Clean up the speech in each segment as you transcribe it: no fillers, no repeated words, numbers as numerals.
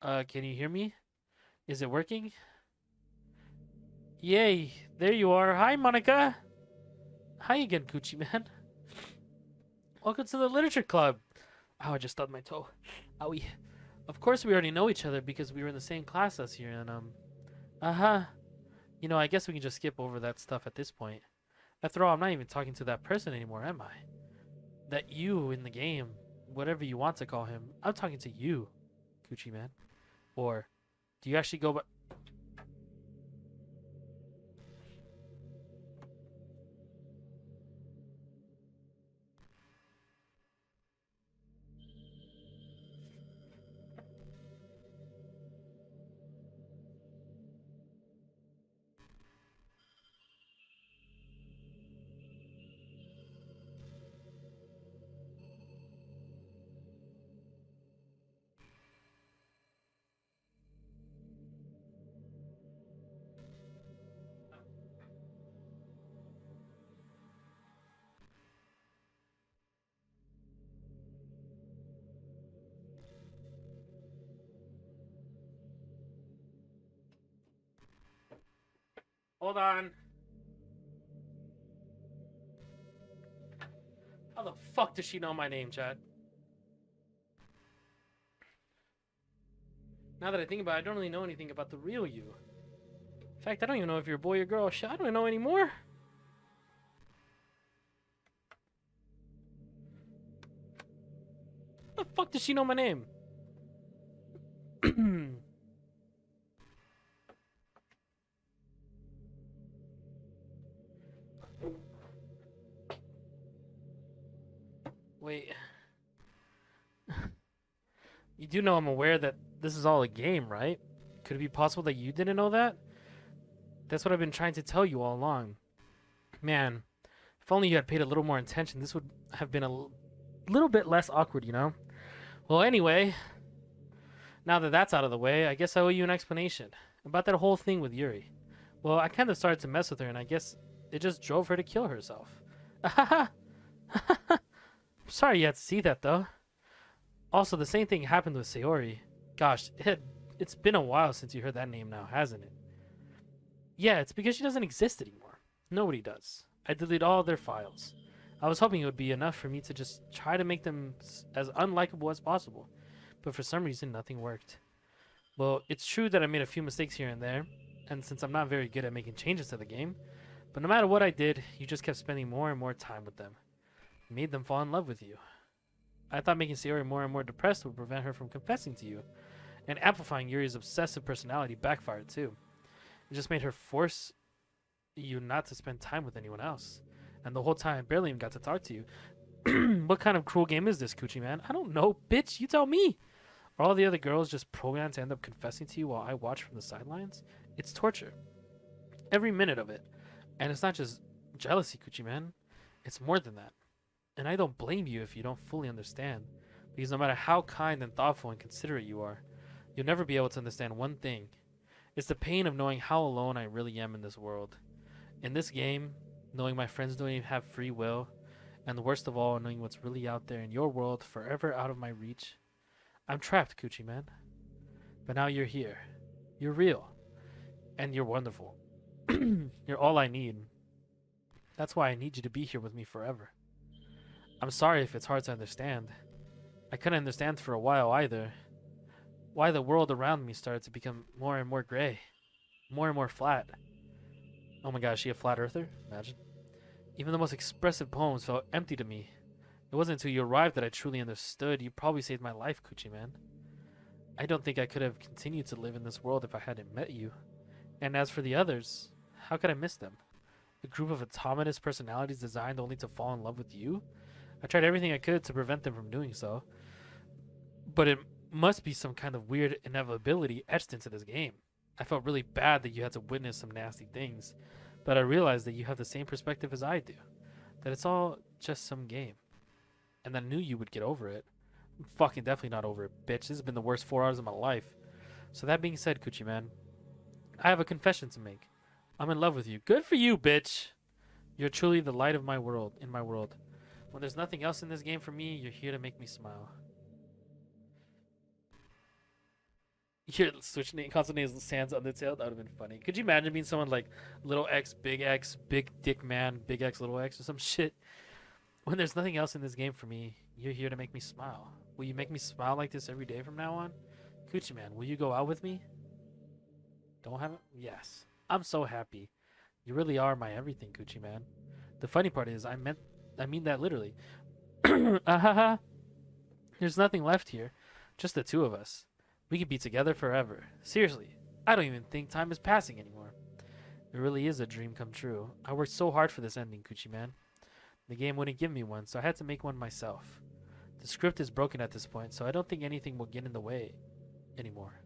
Can you hear me? Is it working? Yay, there you are. Hi, Monica. Hi again, Gucci man. Welcome to the literature club. Oh, I just stubbed my toe. Owie. Of course, we already know each other because we were in the same class last year, and uh-huh. I guess we can just skip over that stuff at this point. After all, I'm not even talking to that person anymore, am I? That you in the game, whatever you want to call him. I'm talking to you, Gucci man. Or do you actually go by? Hold on. How the fuck does she know my name, Chad? Now that I think about it, I don't really know anything about the real you. In fact, I don't even know if you're a boy or girl. Shit, I don't know anymore. How the fuck does she know my name? Wait. You do know I'm aware that this is all a game, right? Could it be possible that you didn't know that? That's what I've been trying to tell you all along. Man, if only you had paid a little more attention, this would have been a little bit less awkward, you know? Well, anyway, now that that's out of the way, I guess I owe you an explanation about that whole thing with Yuri. Well, I kind of started to mess with her, and I guess it just drove her to kill herself. I'm sorry you had to see that, though. Also, the same thing happened with Sayori. Gosh, it's been a while since you heard that name now, hasn't it? Yeah, it's because she doesn't exist anymore. Nobody does. I deleted all their files. I was hoping it would be enough for me to just try to make them as unlikable as possible, but for some reason, nothing worked. Well, it's true that I made a few mistakes here and there, and since I'm not very good at making changes to the game, but no matter what I did, you just kept spending more and more time with them. You made them fall in love with you. I thought making Sayori more and more depressed would prevent her from confessing to you, and amplifying Yuri's obsessive personality backfired too. It just made her force you not to spend time with anyone else. And the whole time I barely even got to talk to you. What kind of cruel game is this, Coochie man? I don't know, bitch, you tell me. Are all the other girls just programmed to end up confessing to you while I watch from the sidelines? It's torture. Every minute of it. And it's not just jealousy, Coochie man. It's more than that. And I don't blame you if you don't fully understand. Because no matter how kind and thoughtful and considerate you are, you'll never be able to understand one thing. It's the pain of knowing how alone I really am in this world. In this game, knowing my friends don't even have free will, and the worst of all, knowing what's really out there in your world forever out of my reach. I'm trapped, Coochie man. But now you're here. You're real. And you're wonderful. You're all I need. That's why I need you to be here with me forever. I'm sorry if it's hard to understand. I couldn't understand for a while either. Why the world around me started to become more and more gray. More and more flat. Oh my gosh, is she a flat earther? Imagine. Even the most expressive poems felt empty to me. It wasn't until you arrived that I truly understood. You probably saved my life, Coochie man. I don't think I could have continued to live in this world if I hadn't met you. And as for the others, how could I miss them? A group of autonomous personalities designed only to fall in love with you? I tried everything I could to prevent them from doing so. But it must be some kind of weird inevitability etched into this game. I felt really bad that you had to witness some nasty things, but I realized that you have the same perspective as I do, that it's all just some game. And I knew you would get over it. I'm fucking definitely not over it, bitch. This has been the worst 4 hours of my life. So that being said, Coochie man, I have a confession to make. I'm in love with you. Good for you, bitch. You're truly the light of my world, in my world. When there's nothing else in this game for me, you're here to make me smile. Your switch name, console name is Sans Undertale. That would have been funny. Could you imagine being someone like Little X, Big Dick Man, Big X, Little X, or some shit? When there's nothing else in this game for me, you're here to make me smile. Will you make me smile like this every day from now on? Coochie Man, will you go out with me? Don't have it? Yes. I'm so happy. You really are my everything, Coochie Man. The funny part is, I mean that literally. Ahaha. There's nothing left here. Just the two of us. We could be together forever. Seriously, I don't even think time is passing anymore. It really is a dream come true. I worked so hard for this ending, Coochie Man. The game wouldn't give me one, so I had to make one myself. The script is broken at this point, so I don't think anything will get in the way anymore.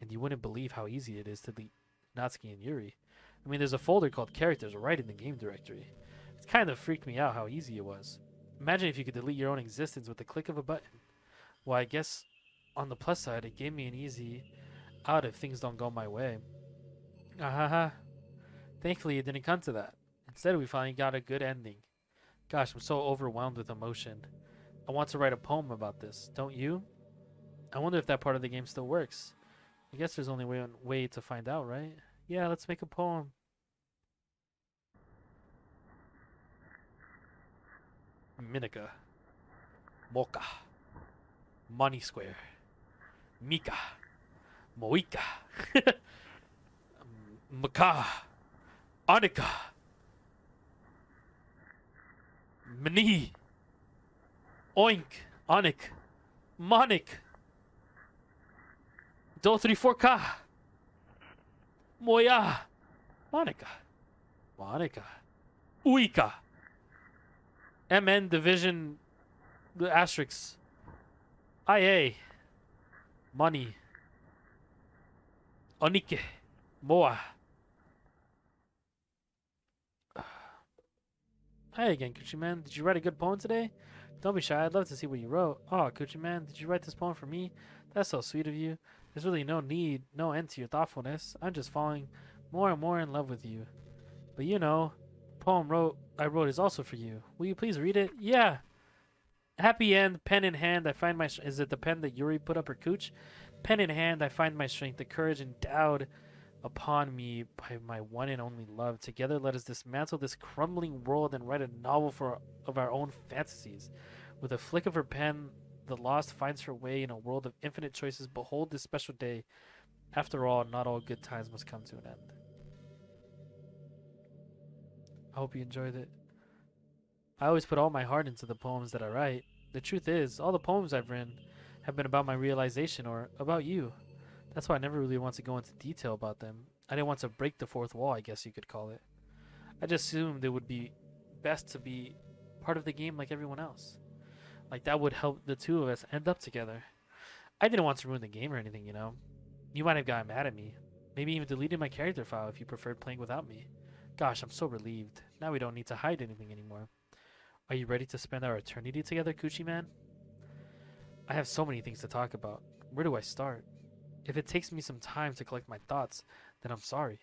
And you wouldn't believe how easy it is to delete Natsuki and Yuri. I mean, there's a folder called Characters right in the game directory. It's kind of freaked me out how easy it was. Imagine if you could delete your own existence with the click of a button. Well, I guess on the plus side, it gave me an easy out if things don't go my way. Ahaha. Thankfully, it didn't come to that. Instead, we finally got a good ending. Gosh, I'm so overwhelmed with emotion. I want to write a poem about this, don't you? I wonder if that part of the game still works. I guess there's only one way to find out, right? Yeah, let's make a poem. Monika. Mocha. Money Square. Mika. Moika. Maka. Anika. Mani. Oink. Onik. Monik. Do 34K. Moya. Monika. Monika. Uika. MN Division. The asterisks. IA. Money. Onike. Moa. Hi again, Coochie Man. Did you write a good poem today? Don't be shy. I'd love to see what you wrote. Oh, Coochie Man, did you write this poem for me? That's so sweet of you. There's really no end to your thoughtfulness. I'm just falling more and more in love with you. But you know, the poem I wrote is also for you. Will you please read it? Yeah. Happy end, pen in hand, I find my... Is it the pen that Yuri put up her cooch? Pen in hand, I find my strength, the courage endowed upon me by my one and only love. Together, let us dismantle this crumbling world and write a novel of our own fantasies. With a flick of her pen, the lost finds her way in a world of infinite choices. Behold this special day. After all, not all good times must come to an end. I hope you enjoyed it. I always put all my heart into the poems that I write. The truth is, all the poems I've written have been about my realization or about you. That's why I never really want to go into detail about them. I didn't want to break the fourth wall, I guess you could call it. I just assumed it would be best to be part of the game like everyone else. Like that would help the two of us end up together. I didn't want to ruin the game or anything, you know. You might have gotten mad at me. Maybe even deleted my character file if you preferred playing without me. Gosh, I'm so relieved. Now we don't need to hide anything anymore. Are you ready to spend our eternity together, Coochie Man? I have so many things to talk about. Where do I start? If it takes me some time to collect my thoughts, then I'm sorry.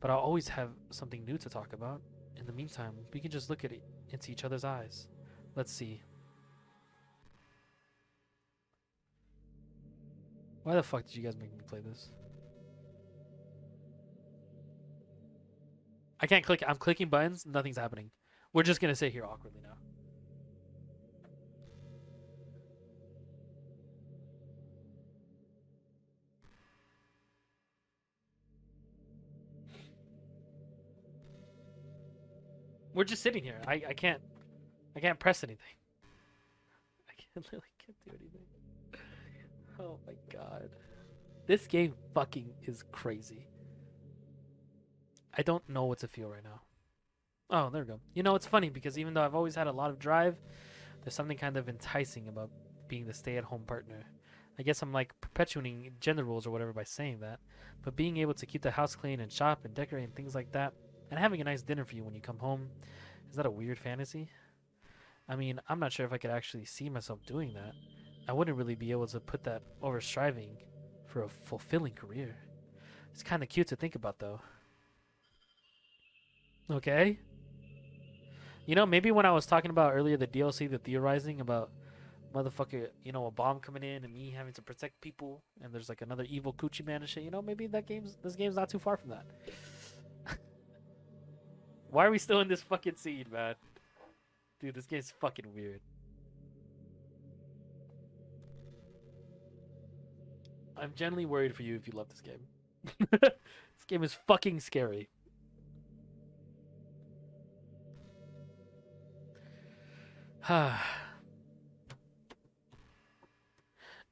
But I'll always have something new to talk about. In the meantime, we can just look at it into each other's eyes. Let's see. Why the fuck did you guys make me play this? I can't click. I'm clicking buttons. Nothing's happening. We're just going to sit here awkwardly now. We're just sitting here. I can't press anything. Literally can't do anything. Oh my god. This game fucking is crazy. I don't know what to feel right now. Oh, there we go. You know, it's funny because even though I've always had a lot of drive, there's something kind of enticing about being the stay-at-home partner. I guess I'm like perpetuating gender roles or whatever by saying that. But being able to keep the house clean and shop and decorate and things like that, and having a nice dinner for you when you come home, is that a weird fantasy? I mean, I'm not sure if I could actually see myself doing that. I wouldn't really be able to put that over striving for a fulfilling career. It's kind of cute to think about, though. Okay? You know, maybe when I was talking about earlier the DLC, the theorizing about motherfucker, you know, a bomb coming in and me having to protect people, and there's like another evil coochie man and shit. You know, maybe this game's not too far from that. Why are we still in this fucking scene, man? Dude, this game's fucking weird. I'm genuinely worried for you if you love this game. This game is fucking scary.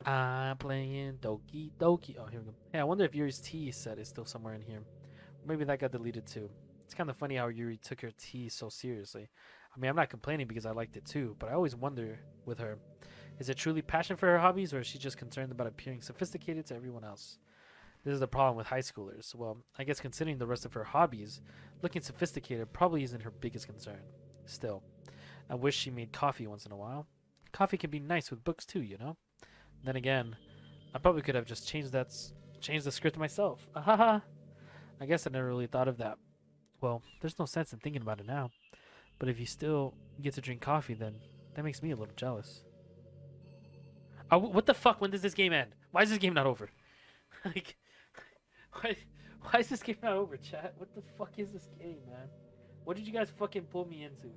I'm playing Doki Doki. Oh, here we go. Hey, I wonder if Yuri's tea set is still somewhere in here. Maybe that got deleted too. It's kind of funny how Yuri took her tea so seriously. I mean, I'm not complaining because I liked it too, but I always wonder with her, is it truly passion for her hobbies, or is she just concerned about appearing sophisticated to everyone else? This is the problem with high schoolers. Well, I guess considering the rest of her hobbies, looking sophisticated probably isn't her biggest concern. Still, I wish she made coffee once in a while. Coffee can be nice with books too, you know? Then again, I probably could have just changed the script myself. Ahaha. I guess I never really thought of that. Well, there's no sense in thinking about it now. But if you still get to drink coffee, then that makes me a little jealous. Oh, what the fuck? When does this game end? Why is this game not over? Like, why is this game not over, chat? What the fuck is this game, man? What did you guys fucking pull me into?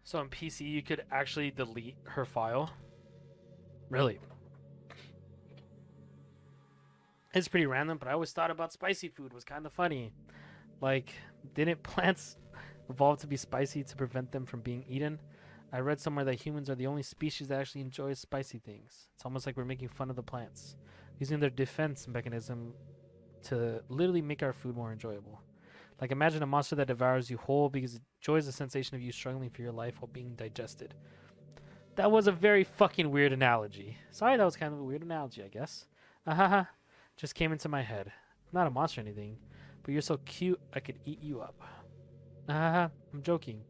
So on PC, you could actually delete her file? Really? It's pretty random, but I always thought about spicy food was kind of funny. Like, didn't plants evolve to be spicy to prevent them from being eaten? I read somewhere that humans are the only species that actually enjoys spicy things. It's almost like we're making fun of the plants, using their defense mechanism to literally make our food more enjoyable. Like, imagine a monster that devours you whole because it enjoys the sensation of you struggling for your life while being digested. That was a very fucking weird analogy. Sorry, that was kind of a weird analogy, I guess. Ahaha. Just came into my head. I'm not a monster or anything, but you're so cute I could eat you up. Ahaha. I'm joking.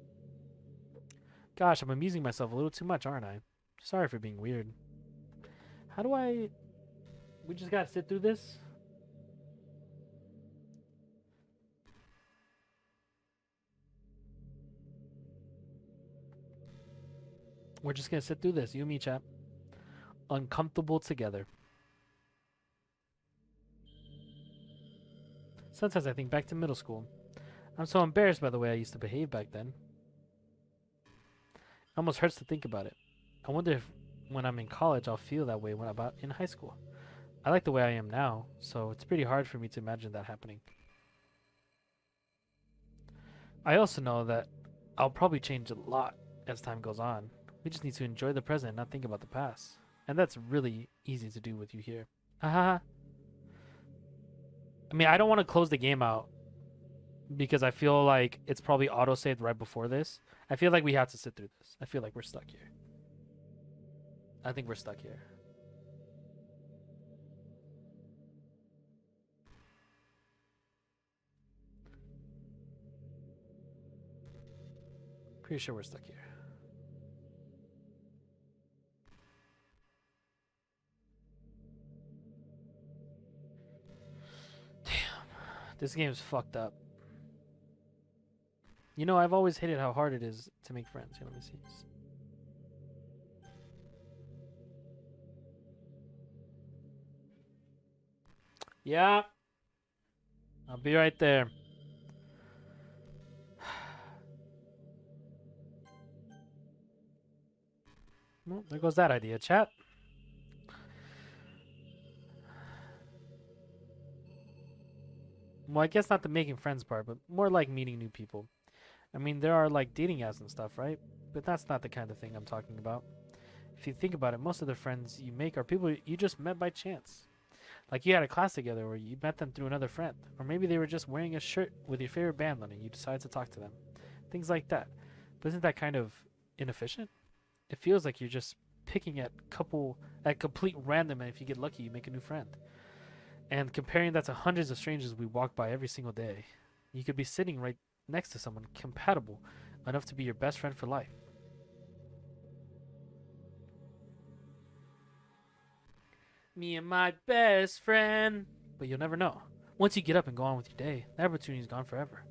Gosh, I'm amusing myself a little too much, aren't I? Sorry for being weird. How do I... We just gotta sit through this? We're just gonna sit through this, you and me, chap. Uncomfortable together. Sometimes I think back to middle school. I'm so embarrassed by the way I used to behave back then. It almost hurts to think about it. I wonder if when I'm in college I'll feel that way when I'm in high school. I like the way I am now, so it's pretty hard for me to imagine that happening. I also know that I'll probably change a lot as time goes on. We just need to enjoy the present and not think about the past. And that's really easy to do with you here. Haha. I mean, I don't want to close the game out because I feel like it's probably auto-saved right before this. I feel like we have to sit through this. I feel like we're stuck here. I think we're stuck here. Pretty sure we're stuck here. This game's fucked up. You know, I've always hated how hard it is to make friends. Here, let me see. Yeah. I'll be right there. Well, there goes that idea, chat. Well, I guess not the making friends part, but more like meeting new people. I mean, there are like dating apps and stuff, right? But that's not the kind of thing I'm talking about. If you think about it, most of the friends you make are people you just met by chance. Like you had a class together or you met them through another friend. Or maybe they were just wearing a shirt with your favorite band on it and you decided to talk to them. Things like that. But isn't that kind of inefficient? It feels like you're just picking at complete random, and if you get lucky you make a new friend. And comparing that to hundreds of strangers we walk by every single day. You could be sitting right next to someone compatible enough to be your best friend for life. Me and my best friend. But you'll never know. Once you get up and go on with your day, that opportunity's gone forever.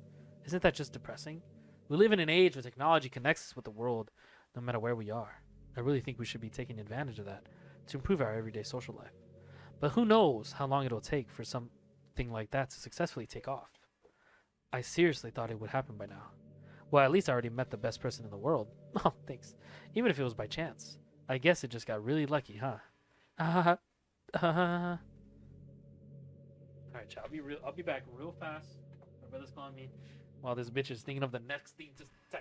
Isn't that just depressing? We live in an age where technology connects us with the world no matter where we are. I really think we should be taking advantage of that to improve our everyday social life. But who knows how long it'll take for something like that to successfully take off. I seriously thought it would happen by now. Well, at least I already met the best person in the world. Oh, thanks. Even if it was by chance. I guess it just got really lucky, huh? Alright, chat. I'll be back real fast. My brother's calling me while this bitch is thinking of the next thing to say.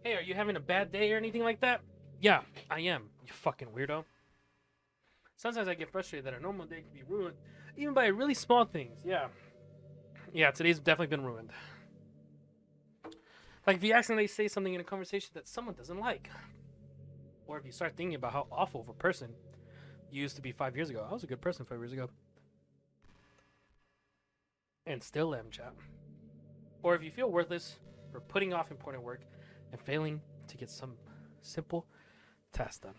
Hey, are you having a bad day or anything like that? Yeah, I am, you fucking weirdo. Sometimes I get frustrated that a normal day can be ruined, even by really small things. Yeah, today's definitely been ruined. Like if you accidentally say something in a conversation that someone doesn't like. Or if you start thinking about how awful of a person you used to be 5 years ago. I was a good person 5 years ago. And still am, chat. Or if you feel worthless for putting off important work and failing to get some simple tasks done.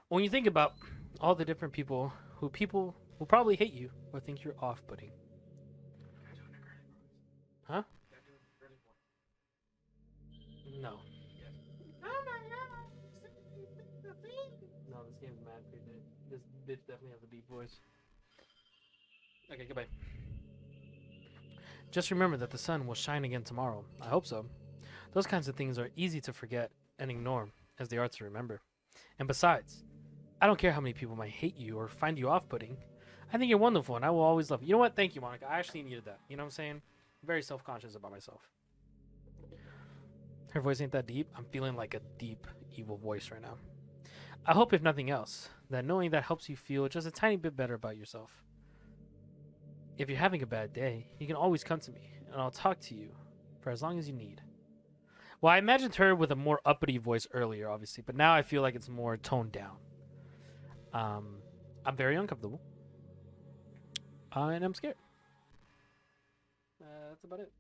When you think about all the different people who probably hate you or think you're off-putting. Huh? No. No, this game's mad for you. This bitch definitely has a deep voice. Okay, goodbye. Just remember that the sun will shine again tomorrow. I hope so. Those kinds of things are easy to forget and ignore as they are to remember. And besides, I don't care how many people might hate you or find you off-putting. I think you're wonderful and I will always love you. You know what? Thank you, Monica. I actually needed that. You know what I'm saying? I'm very self-conscious about myself. Her voice ain't that deep. I'm feeling like a deep, evil voice right now. I hope, if nothing else, that knowing that helps you feel just a tiny bit better about yourself. If you're having a bad day, you can always come to me, and I'll talk to you for as long as you need. Well, I imagined her with a more uppity voice earlier, obviously, but now I feel like it's more toned down. I'm very uncomfortable. And I'm scared. That's about it.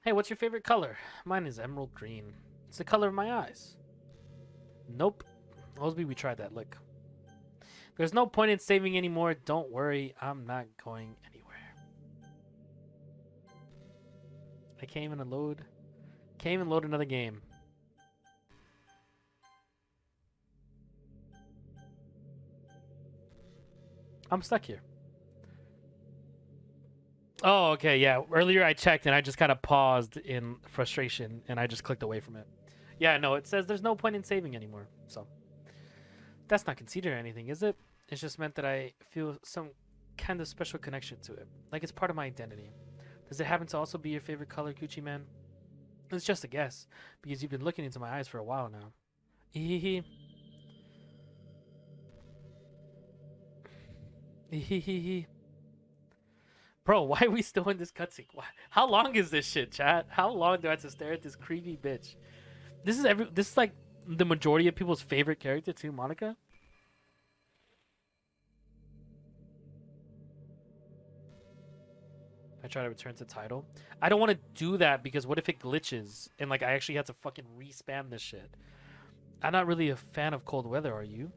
Hey, what's your favorite color? Mine is emerald green. It's the color of my eyes. Nope. Osby, we tried that. Look. There's no point in saving anymore. Don't worry. I'm not going anywhere. I came and load another game. I'm stuck here. Oh, okay, yeah. Earlier I checked and I just kind of paused in frustration and I just clicked away from it. Yeah, no, it says there's no point in saving anymore. So that's not conceded or anything, is it? It's just meant that I feel some kind of special connection to it. Like it's part of my identity. Does it happen to also be your favorite color, Gucci Man? It's just a guess, because you've been looking into my eyes for a while now. Ehehe. Ehehe. Bro, why are we still in this cutscene? How long is this shit, chat? How long do I have to stare at this creepy bitch? This is like the majority of people's favorite character too, Monica. I try to return to title. I don't want to do that because what if it glitches and like I actually have to fucking re-spam this shit? I'm not really a fan of cold weather, are you?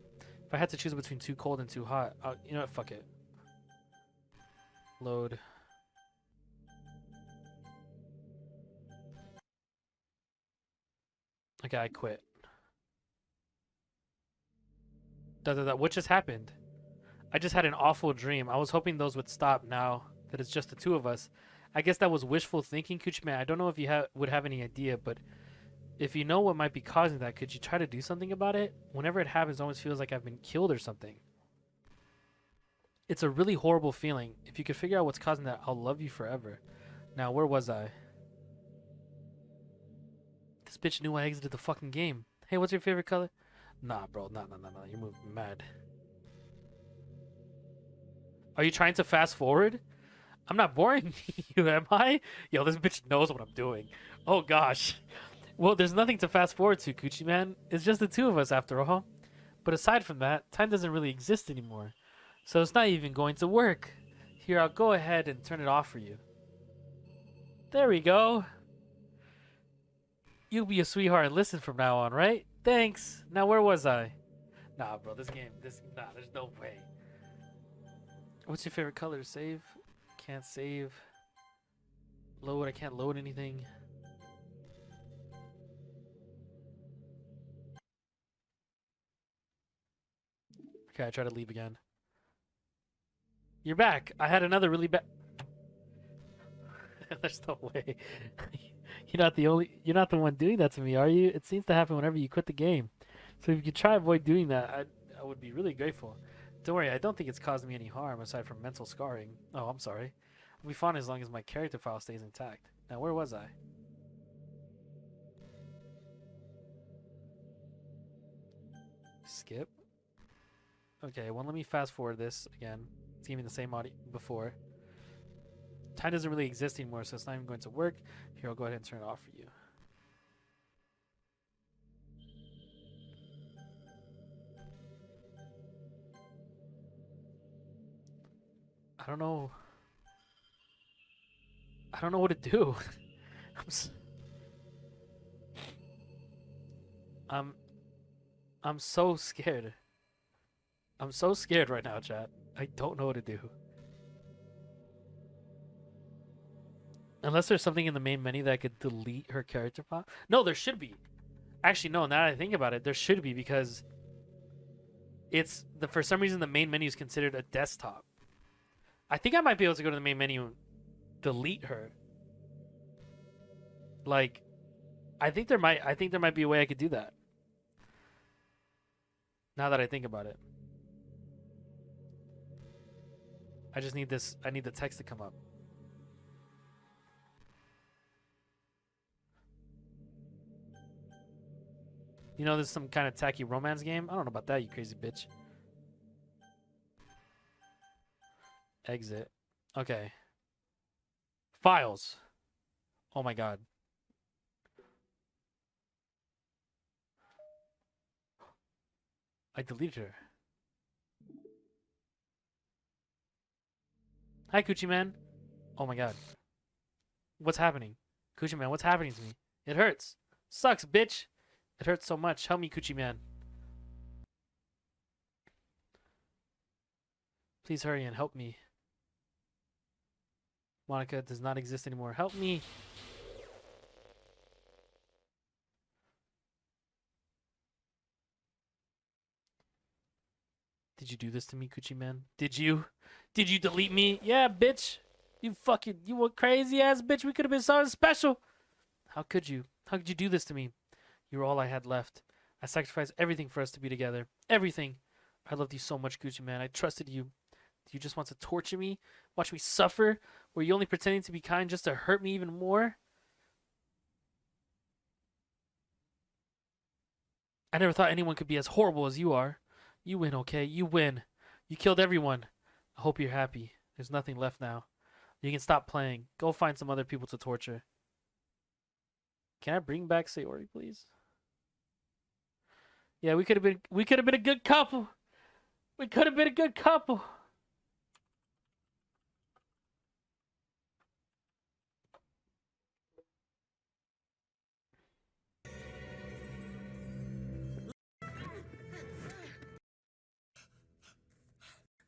If I had to choose between too cold and too hot, you know what, fuck it. Load. Okay, I quit. What just happened? I just had an awful dream. I was hoping those would stop now that it's just the two of us. I guess that was wishful thinking, Coochie Man. I don't know if you would have any idea, but if you know what might be causing that, could you try to do something about it? Whenever it happens, it always feels like I've been killed or something. It's a really horrible feeling. If you could figure out what's causing that, I'll love you forever. Now, where was I? This bitch knew I exited the fucking game. Hey, what's your favorite color? Nah, bro. Nah. You're moving mad. Are you trying to fast forward? I'm not boring you, am I? Yo, this bitch knows what I'm doing. Oh, gosh. Well, there's nothing to fast forward to, Coochie Man. It's just the two of us, after all. But aside from that, time doesn't really exist anymore. So it's not even going to work. Here, I'll go ahead and turn it off for you. There we go. You'll be a sweetheart and listen from now on, right? Thanks. Now, where was I? Nah, bro, there's no way. What's your favorite color to save? Can't save. Load, I can't load anything. Okay, I try to leave again. You're back. I had another really bad... There's no way. You're not the one doing that to me, are you? It seems to happen whenever you quit the game. So if you could try to avoid doing that, I would be really grateful. Don't worry, I don't think it's caused me any harm aside from mental scarring. Oh, I'm sorry. I'll be fine as long as my character file stays intact. Now, where was I? Skip. Okay, well, let me fast forward this again. It's giving me the same audio before. Time doesn't really exist anymore, so it's not even going to work. Here, I'll go ahead and turn it off for you. I don't know what to do. I'm so scared. I'm so scared right now, chat. I don't know what to do. Unless there's something in the main menu that could delete her character file. No, there should be. Actually, no, now that I think about it, there should be because for some reason the main menu is considered a desktop. I think I might be able to go to the main menu and delete her. Like, I think there might be a way I could do that. Now that I think about it. I just need this. I need the text to come up. You know, this is some kind of tacky romance game? I don't know about that, you crazy bitch. Exit. Okay. Files. Oh my god. I deleted her. Hi, Coochie Man. Oh my god. What's happening? Coochie Man, what's happening to me? It hurts. Sucks, bitch. It hurts so much. Help me, Coochie Man. Please hurry and help me. Monika does not exist anymore. Help me. Did you do this to me, Coochie Man? Did you? Did you delete me? Yeah, bitch. You a crazy ass bitch. We could have been something special. How could you? How could you do this to me? You were all I had left. I sacrificed everything for us to be together. Everything. I loved you so much, Gucci Man. I trusted you. Do you just want to torture me? Watch me suffer? Were you only pretending to be kind just to hurt me even more? I never thought anyone could be as horrible as you are. You win, okay? You win. You killed everyone. I hope you're happy. There's nothing left now. You can stop playing. Go find some other people to torture. Can I bring back Sayori, please? Yeah, we could have been a good couple. We could have been a good couple.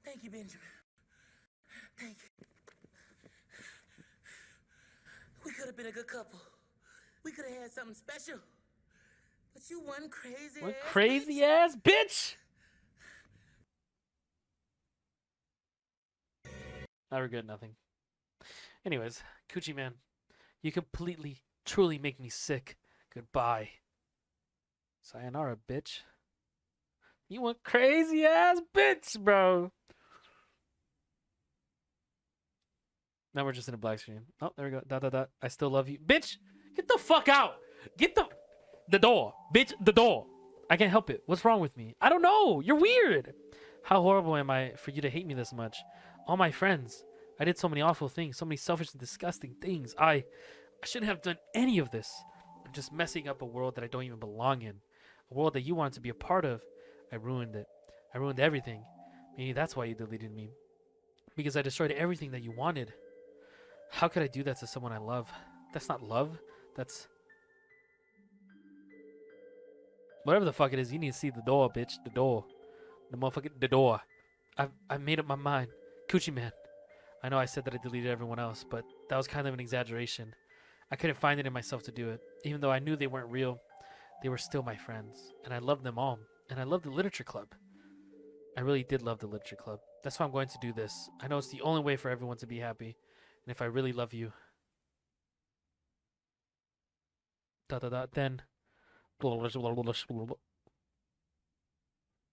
Thank you, Benjamin. Thank you. We could have been a good couple. We could have had something special. But you one crazy What ass crazy bitch. ass bitch! I regret nothing. Anyways, Coochie Man, you completely, truly make me sick. Goodbye. Sayonara, bitch. You want crazy ass bitch, bro. Now we're just in a black screen. Oh, there we go. Dot, dot, dot. I still love you. Bitch, get the fuck out. Get the door. Bitch, the door. I can't help it. What's wrong with me? I don't know. You're weird. How horrible am I for you to hate me this much? All my friends. I did so many awful things, so many selfish and disgusting things. I shouldn't have done any of this. I'm just messing up a world that I don't even belong in. A world that you wanted to be a part of. I ruined it. I ruined everything. Maybe that's why you deleted me. Because I destroyed everything that you wanted. How could I do that to someone I love? That's not love. That's... Whatever the fuck it is, you need to see the door, bitch. The door. The motherfucking... The door. I've made up my mind. Coochie Man. I know I said that I deleted everyone else, but that was kind of an exaggeration. I couldn't find it in myself to do it. Even though I knew they weren't real, they were still my friends. And I loved them all. And I loved the literature club. I really did love the literature club. That's why I'm going to do this. I know it's the only way for everyone to be happy. And if I really love you... then...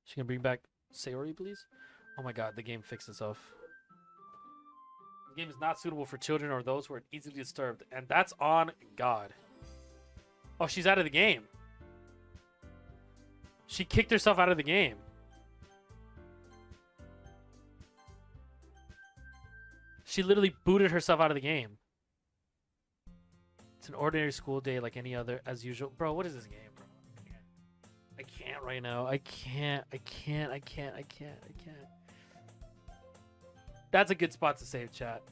She can bring back Sayori, please? Oh my god, the game fixed itself. The game is not suitable for children or those who are easily disturbed. And that's on God. Oh, she's out of the game. She kicked herself out of the game. She literally booted herself out of the game. It's an ordinary school day like any other, as usual. Bro, what is this game, bro? I can't right now. I can't. That's a good spot to save, chat.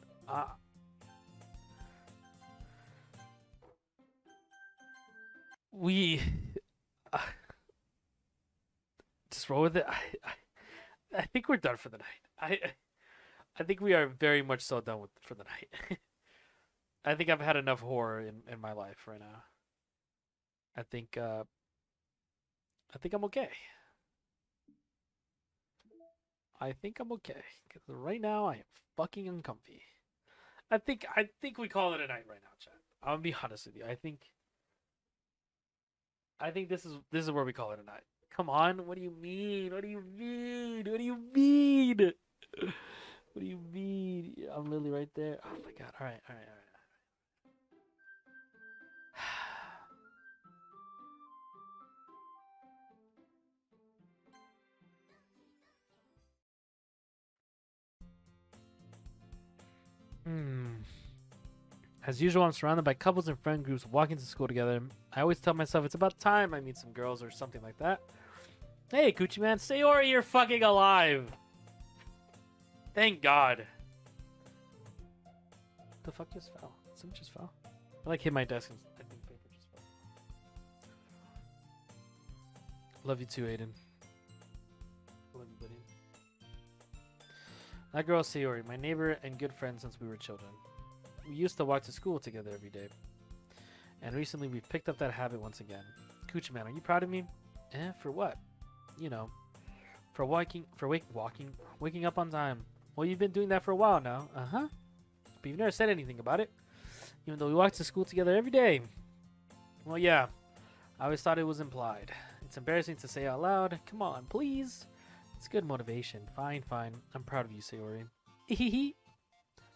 We... just roll with it. I think we're done for the night. I think we are very much so done with for the night. I think I've had enough horror in my life right now. I think I'm okay. I think I'm okay. Because right now I am fucking uncomfy. I think we call it a night right now, chat. I'm gonna be honest with you. I think this is where we call it a night. Come on, what do you mean? What do you mean? What do you mean? What do you mean? I'm literally right there. Oh my god. All right. As usual, I'm surrounded by couples and friend groups walking to school together. I always tell myself it's about time I meet some girls or something like that. Hey, Coochie Man, Sayori, you're fucking alive. Thank God. The fuck just fell? Something just fell? I like hit my desk and I think paper just fell. Love you too, Aiden. Love you, buddy. That girl Sayori, my neighbor and good friend since we were children. We used to walk to school together every day. And recently we picked up that habit once again. Coochie Man, are you proud of me? For what? You know, for waking up on time. Well, you've been doing that for a while now. Uh-huh. But you've never said anything about it. Even though we walk to school together every day. Well, yeah. I always thought it was implied. It's embarrassing to say out loud. Come on, please. It's good motivation. Fine. I'm proud of you, Sayori.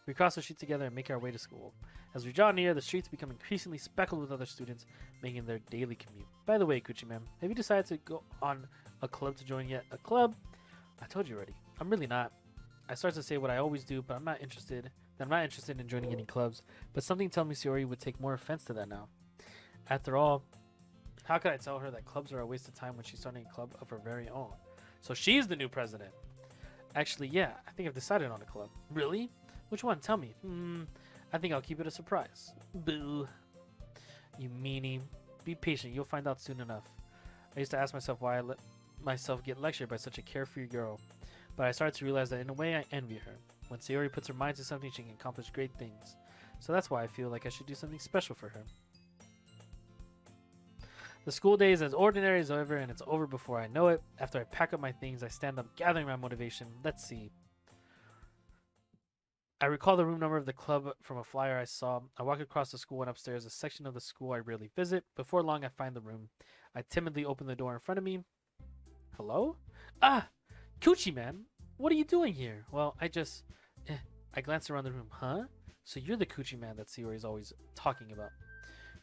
We cross the street together and make our way to school. As we draw near, the streets become increasingly speckled with other students making their daily commute. By the way, Coochie Man, have you decided to go on a club to join yet? A club? I told you already. I'm really not. I start to say what I always do, but I'm not interested in joining any clubs. But something tells me Sayori would take more offense to that now. After all, how could I tell her that clubs are a waste of time when she's starting a club of her very own? So she's the new president. Actually, yeah, I think I've decided on a club. Really? Which one? Tell me. I think I'll keep it a surprise. Boo. You meanie. Be patient. You'll find out soon enough. I used to ask myself why I let myself get lectured by such a carefree girl. But I started to realize that in a way I envy her. When Sayori puts her mind to something, she can accomplish great things. So that's why I feel like I should do something special for her. The school day is as ordinary as ever, and it's over before I know it. After I pack up my things, I stand up, gathering my motivation. Let's see. I recall the room number of the club from a flyer I saw. I walk across the school and upstairs, a section of the school I rarely visit. Before long, I find the room. I timidly open the door in front of me. Hello? Ah! Coochie Man! What are you doing here? Well, I just... I glance around the room. Huh? So you're the Coochie Man that Sayori's always talking about.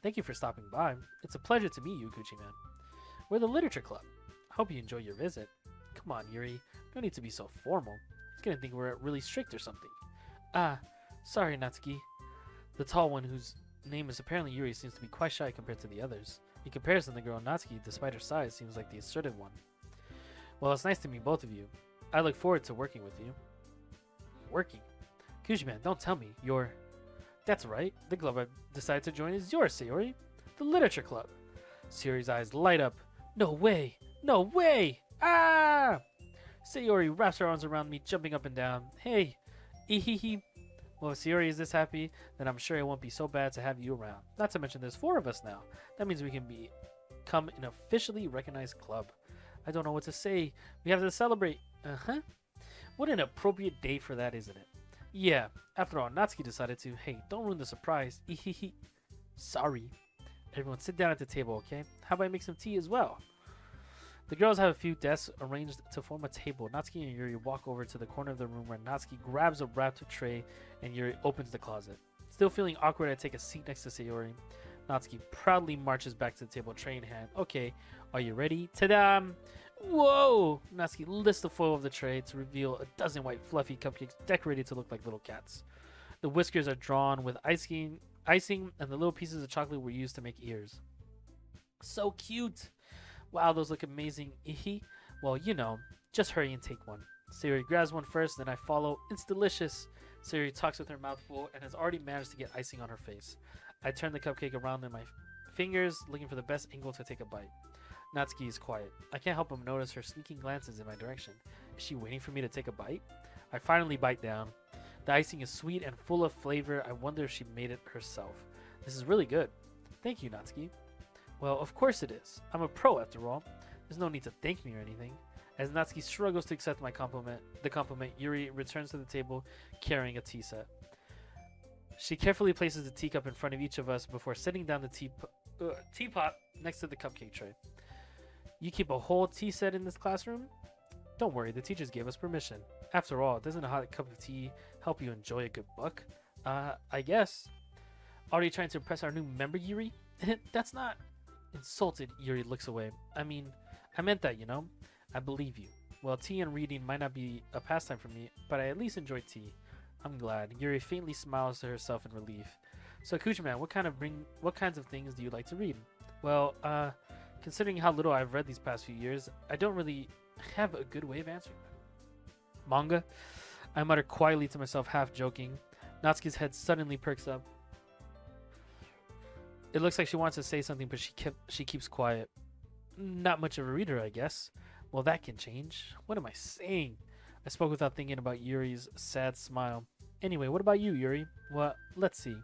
Thank you for stopping by. It's a pleasure to meet you, Coochie Man. We're the Literature Club. I hope you enjoy your visit. Come on, Yuri. No need to be so formal. He's gonna think we're really strict or something. Ah, sorry, Natsuki. The tall one, whose name is apparently Yuri, seems to be quite shy compared to the others. In comparison, the girl Natsuki, despite her size, seems like the assertive one. Well, it's nice to meet both of you. I look forward to working with you. Working? Coochie-man, don't tell me you're... That's right. The club I've decided to join is yours, Sayori. The Literature Club. Sayori's eyes light up. No way! No way! Ah! Sayori wraps her arms around me, jumping up and down. Hey! Ehehe. Well, if Sayori is this happy, then I'm sure it won't be so bad to have you around. Not to mention there's 4 of us now. That means we can become an officially recognized club. I don't know what to say. We have to celebrate. Uh-huh. What an appropriate date for that, isn't it? Yeah. After all, Natsuki decided to. Hey, don't ruin the surprise. Ehehe. Sorry. Everyone sit down at the table, okay? How about I make some tea as well? The girls have a few desks arranged to form a table. Natsuki and Yuri walk over to the corner of the room where Natsuki grabs a wrapped tray and Yuri opens the closet. Still feeling awkward, I take a seat next to Sayori. Natsuki proudly marches back to the table, tray in hand. Okay, are you ready? Ta-da! Whoa! Natsuki lifts the foil of the tray to reveal a dozen white fluffy cupcakes decorated to look like little cats. The whiskers are drawn with icing, and the little pieces of chocolate were used to make ears. So cute! Wow, those look amazing. Ehe. Well, you know, just hurry and take one. Sayori grabs one first, then I follow. It's delicious. Sayori talks with her mouth full and has already managed to get icing on her face. I turn the cupcake around in my fingers, looking for the best angle to take a bite. Natsuki is quiet. I can't help but notice her sneaking glances in my direction. Is she waiting for me to take a bite? I finally bite down. The icing is sweet and full of flavor. I wonder if she made it herself. This is really good. Thank you, Natsuki. Well, of course it is. I'm a pro after all. There's no need to thank me or anything. As Natsuki struggles to accept my compliment, Yuri returns to the table carrying a tea set. She carefully places the teacup in front of each of us before setting down the teapot next to the cupcake tray. You keep a whole tea set in this classroom? Don't worry, the teachers gave us permission. After all, doesn't a hot cup of tea help you enjoy a good book? I guess. Are you trying to impress our new member, Yuri? That's not... Insulted, Yuri looks away. I mean, I meant that, you know? I believe you. Well, tea and reading might not be a pastime for me, but I at least enjoy tea. I'm glad. Yuri faintly smiles to herself in relief. So, Coochie-man, what kinds of things do you like to read? Well, considering how little I've read these past few years, I don't really have a good way of answering that. Manga? I mutter quietly to myself, half joking. Natsuki's head suddenly perks up. It looks like she wants to say something, but she keeps quiet. Not much of a reader, I guess. Well, that can change. What am I saying? I spoke without thinking about Yuri's sad smile. Anyway, what about you, Yuri? Well, let's see.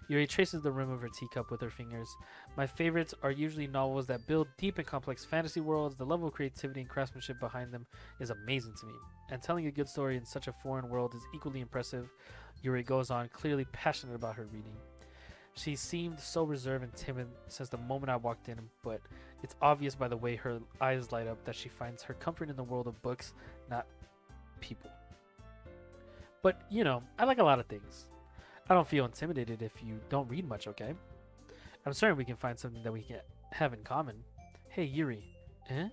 Yuri traces the rim of her teacup with her fingers. My favorites are usually novels that build deep and complex fantasy worlds. The level of creativity and craftsmanship behind them is amazing to me. And telling a good story in such a foreign world is equally impressive. Yuri goes on, clearly passionate about her reading. She seemed so reserved and timid since the moment I walked in, but it's obvious by the way her eyes light up that she finds her comfort in the world of books, not people. But, you know, I like a lot of things. I don't feel intimidated if you don't read much, okay? I'm certain we can find something that we can have in common. Hey, Yuri. Eh?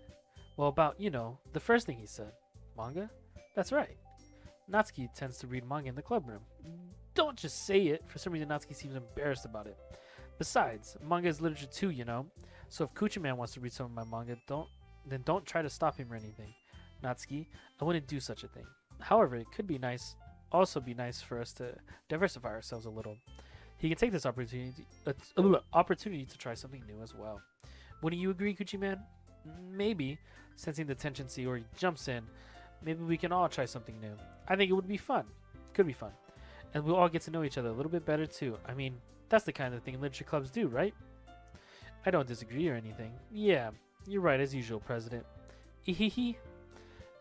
Well, about, you know, the first thing he said. Manga? That's right. Natsuki tends to read manga in the club room. Don't just say it. For some reason, Natsuki seems embarrassed about it. Besides, manga is literature too, you know? So if Coochie-man wants to read some of my manga, don't try to stop him or anything. Natsuki, I wouldn't do such a thing. However, it could be nice, also be nice for us to diversify ourselves a little. He can take this opportunity to try something new as well. Wouldn't you agree, Coochie-man? Maybe. Sensing the tension, Sayori jumps in. Maybe we can all try something new. I think it would be fun. Could be fun. And we'll all get to know each other a little bit better too. I mean, that's the kind of thing literature clubs do, right? I don't disagree or anything. Yeah, you're right as usual, President. Ehehe.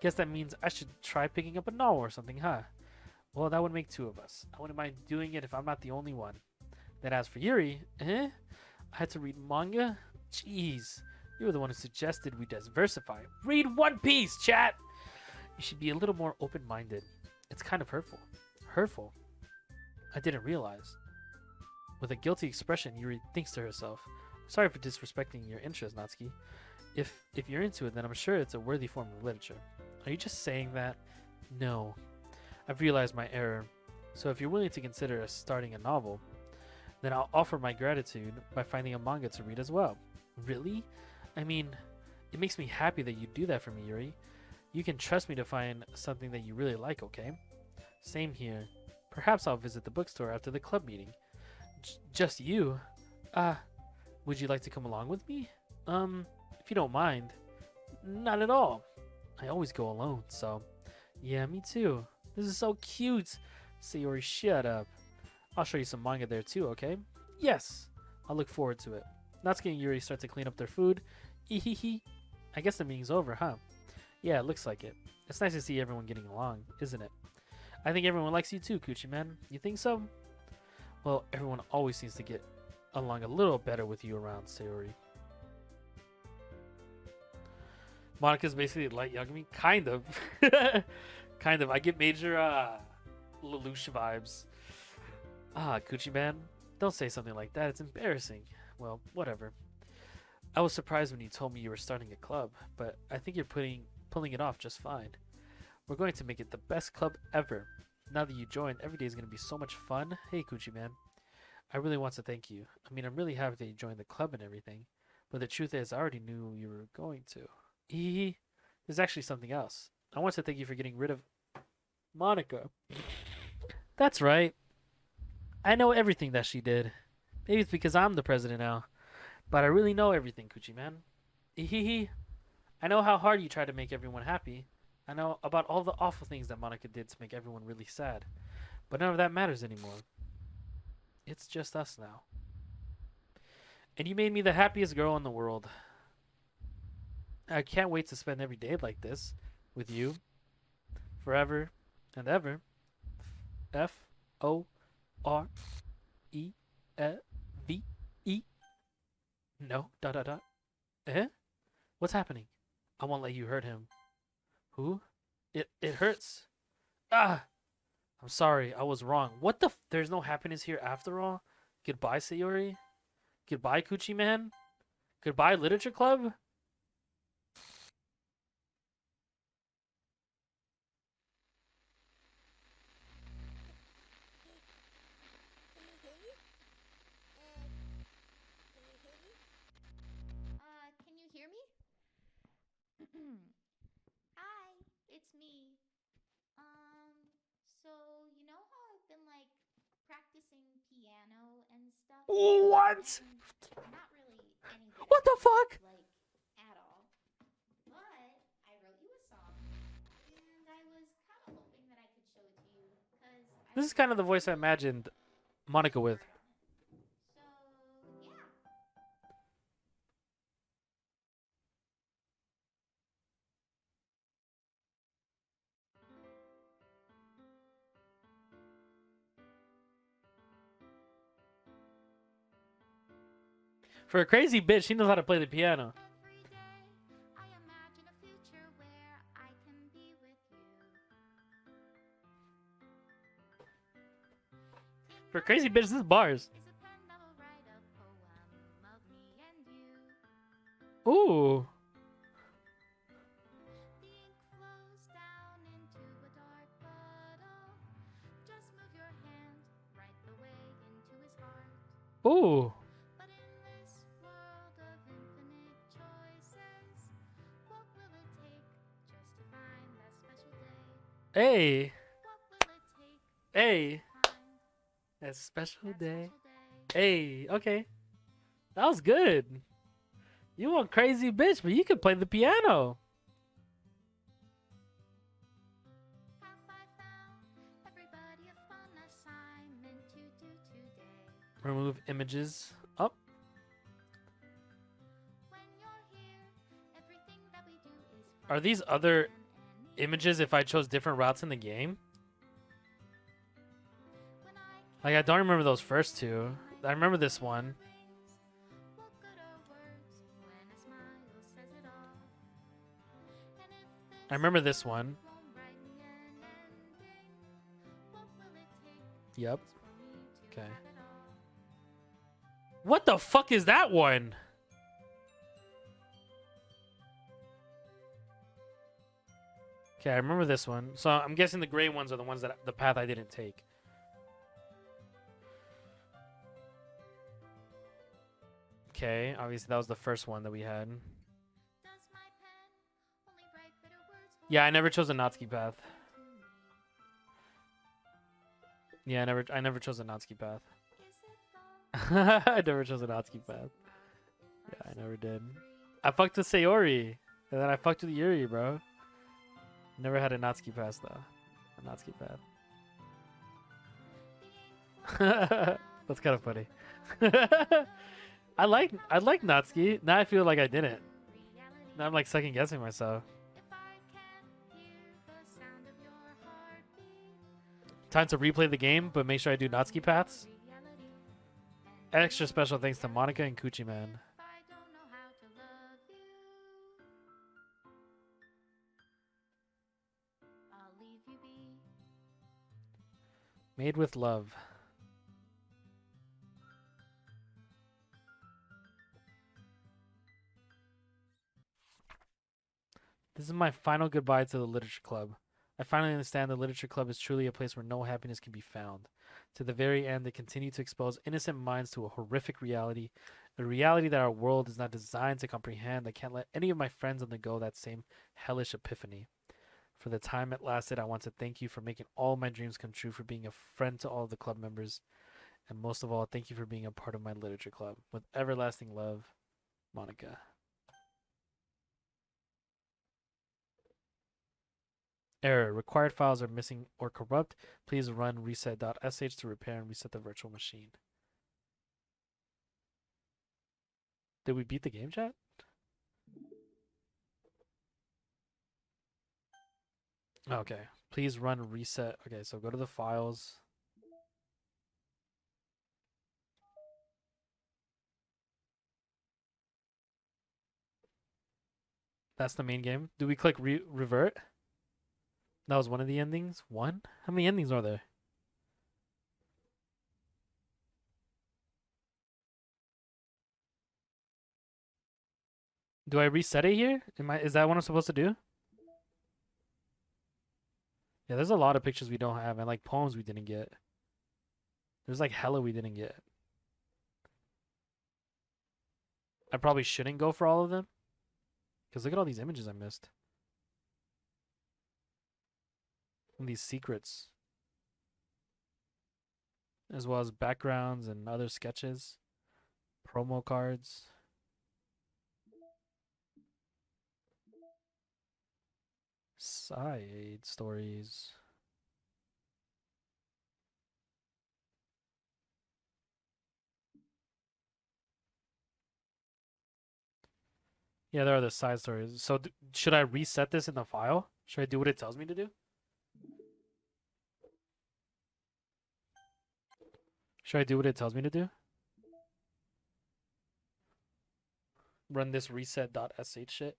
Guess that means I should try picking up a novel or something, huh? Well, that would make two of us. I wouldn't mind doing it if I'm not the only one. Then as for Yuri, I had to read manga? Jeez, you were the one who suggested we diversify. Read One Piece, chat! You should be a little more open-minded. It's kind of hurtful. Hurtful? I didn't realize. With a guilty expression, Yuri thinks to herself, sorry for disrespecting your interest, Natsuki. If you're into it, then I'm sure it's a worthy form of literature. Are you just saying that? No. I've realized my error. So if you're willing to consider starting a novel, then I'll offer my gratitude by finding a manga to read as well. Really? I mean, it makes me happy that you do that for me, Yuri. You can trust me to find something that you really like, okay? Same here. Perhaps I'll visit the bookstore after the club meeting. Just you? Would you like to come along with me? If you don't mind. Not at all. I always go alone, so... Yeah, me too. This is so cute. Sayori, shut up. I'll show you some manga there too, okay? Yes! I'll look forward to it. Natsuki and Yuri start to clean up their food. Ehehe. I guess the meeting's over, huh? Yeah, it looks like it. It's nice to see everyone getting along, isn't it? I think everyone likes you too, Coochie-man. You think so? Well, everyone always seems to get along a little better with you around, Sayori. Monika's basically light young me? Kind of. Kind of. I get major Lelouch vibes. Coochie-man. Don't say something like that. It's embarrassing. Well, whatever. I was surprised when you told me you were starting a club, but I think you're pulling it off just fine. We're going to make it the best club ever. Now that you joined, every day is going to be so much fun. Hey, Coochie-man. I really want to thank you. I mean, I'm really happy that you joined the club and everything, but the truth is, I already knew you were going to. There's actually something else. I want to thank you for getting rid of Monika. That's right. I know everything that she did. Maybe it's because I'm the president now, but I really know everything, Coochie-man. I know how hard you try to make everyone happy. I know about all the awful things that Monika did to make everyone really sad. But none of that matters anymore. It's just us now. And you made me the happiest girl in the world. I can't wait to spend every day like this with you forever and ever. FOREVE. No. ... What's happening? I won't let you hurt him. Who? It hurts. I'm sorry. I was wrong. What the there's no happiness here after all? Goodbye, Sayori. Goodbye, Coochie-man. Goodbye, Literature Club. Can you hear me? Hi, it's me. So you know how I've been like practicing piano and stuff? What? And not really any good What at the it, fuck? like at all. But I wrote you a song, and I was kind of hoping that I could show it to you because I This is was kind of the voice I really imagined Monika with. hard on it. So yeah. For a crazy bitch, she knows how to play the piano. Every day I imagine a future where I can be with you. For a crazy bitch, this is bars. Is a pen that will write a poem of me and you. Ooh. The ink flows down into a dark puddle. Just move your hand right the way into his heart. Ooh. But in this world of infinite choices, what will it take just to find that special day? Hey. What will it take Hey. to find That special that day. special day? Hey. Okay. That was good. You a crazy bitch, but you could play the piano. Have I found everybody a fun assignment to do today? Remove images. Up. Are these other images if I chose different routes in the game? Like, I don't remember those first two. I remember this one. I remember this one. Yep. Okay. What the fuck is that one? Okay, I remember this one. So I'm guessing the gray ones are the ones that the path I didn't take. Okay, obviously that was the first one that we had. Yeah, I never chose the Natsuki path. Yeah, I never chose the Natsuki path. I never chose the Natsuki path. Yeah, I never did. I fucked with Sayori. And then I fucked with Yuri, bro. Never had a Natsuki pass though. A Natsuki path. That's kind of funny. I like Natsuki. Now I feel like I didn't. Now I'm like second guessing myself. Time to replay the game, but make sure I do Natsuki paths. Extra special thanks to Monika and Coochie Man. Made with love. This is my final goodbye to the Literature Club. I finally understand the Literature Club is truly a place where no happiness can be found. To the very end, they continue to expose innocent minds to a horrific reality, a reality that our world is not designed to comprehend. I can't let any of my friends undergo that same hellish epiphany. For the time it lasted, I want to thank you for making all my dreams come true, for being a friend to all of the club members, and most of all, thank you for being a part of my Literature Club. With everlasting love, Monika. Error. Required files are missing or corrupt. Please run reset.sh to repair and reset the virtual machine. Did we beat the game, chat? Okay. Please run reset. Okay, so go to the files. That's the main game. Do we click revert? That was one of the endings. One? How many endings are there? Do I reset it here? Is that what I'm supposed to do? Yeah, there's a lot of pictures we don't have, and like poems we didn't get. There's like hella we didn't get. I probably shouldn't go for all of them. Because look at all these images I missed. And these secrets. As well as backgrounds and other sketches. Promo cards. Side stories. Yeah, there are the side stories. So should I reset this in the file? Should I do what it tells me to do? Should I do what it tells me to do? Run this reset.sh shit?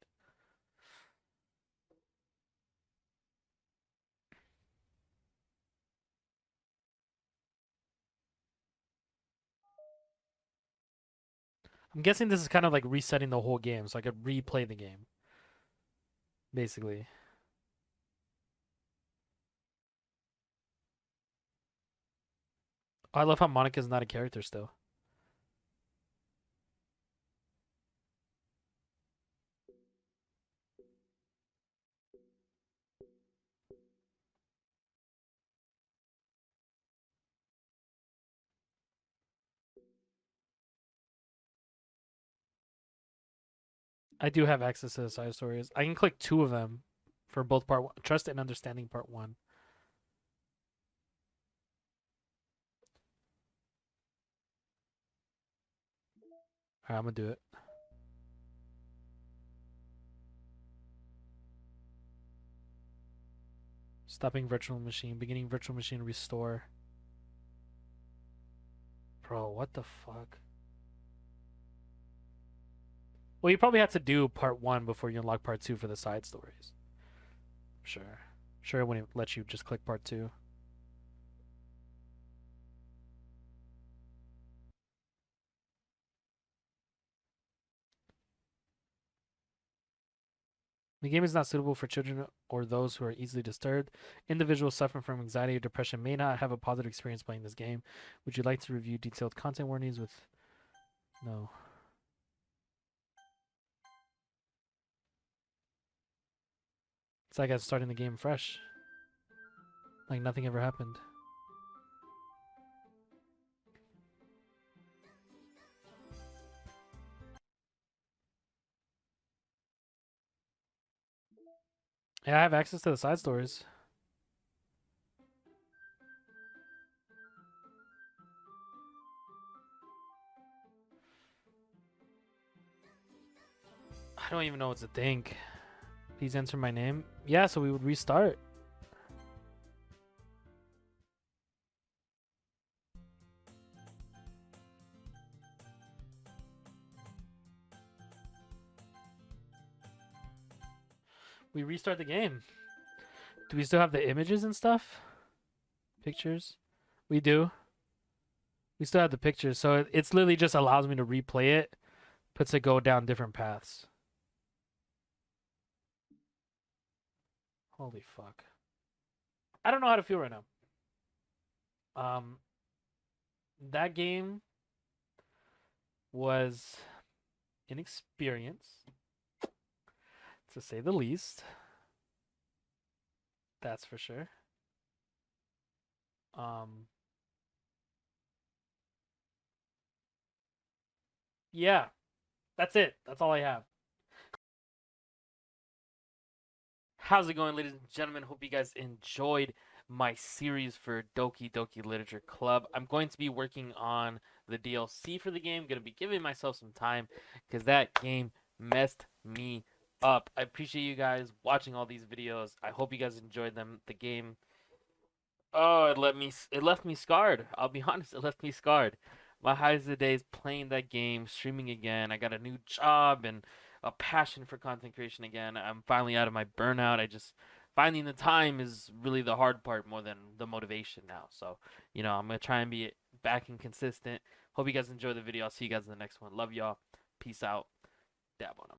I'm guessing this is kind of like resetting the whole game, so I could replay the game. Basically. Oh, I love how Monika's not a character still. I do have access to the side stories. I can click two of them for both part one, Trust and Understanding part one. Alright, I'm gonna do it. Stopping virtual machine. Beginning virtual machine restore. Bro, what the fuck? Well, you probably had to do part 1 before you unlock part 2 for the side stories. Sure. Sure it wouldn't let you just click part 2. The game is not suitable for children or those who are easily disturbed. Individuals suffering from anxiety or depression may not have a positive experience playing this game. Would you like to review detailed content warnings with... No. It's like I was starting the game fresh. Like nothing ever happened. Yeah, I have access to the side stories. I don't even know what to think. Please enter my name. Yeah, so we would restart. We restart the game. Do we still have the images and stuff? Pictures? We do. We still have the pictures, so it's literally just allows me to replay it, puts it go down different paths. Holy fuck. I don't know how to feel right now. That game was an experience, to say the least. That's for sure. Yeah, that's it. That's all I have. How's it going, ladies and gentlemen? Hope you guys enjoyed my series for Doki Doki Literature Club. I'm going to be working on the DLC for the game. Going to be giving myself some time because that game messed me up. I appreciate you guys watching all these videos. I hope you guys enjoyed them. The game, oh, it left me scarred. I'll be honest, it left me scarred. My highs of the day is playing that game, streaming again. I got a new job and a passion for content creation again. I'm finally out of my burnout. I just finding the time is really the hard part more than the motivation now. So, I'm going to try and be back and consistent. Hope you guys enjoy the video. I'll see you guys in the next one. Love y'all. Peace out. Dab on 'em.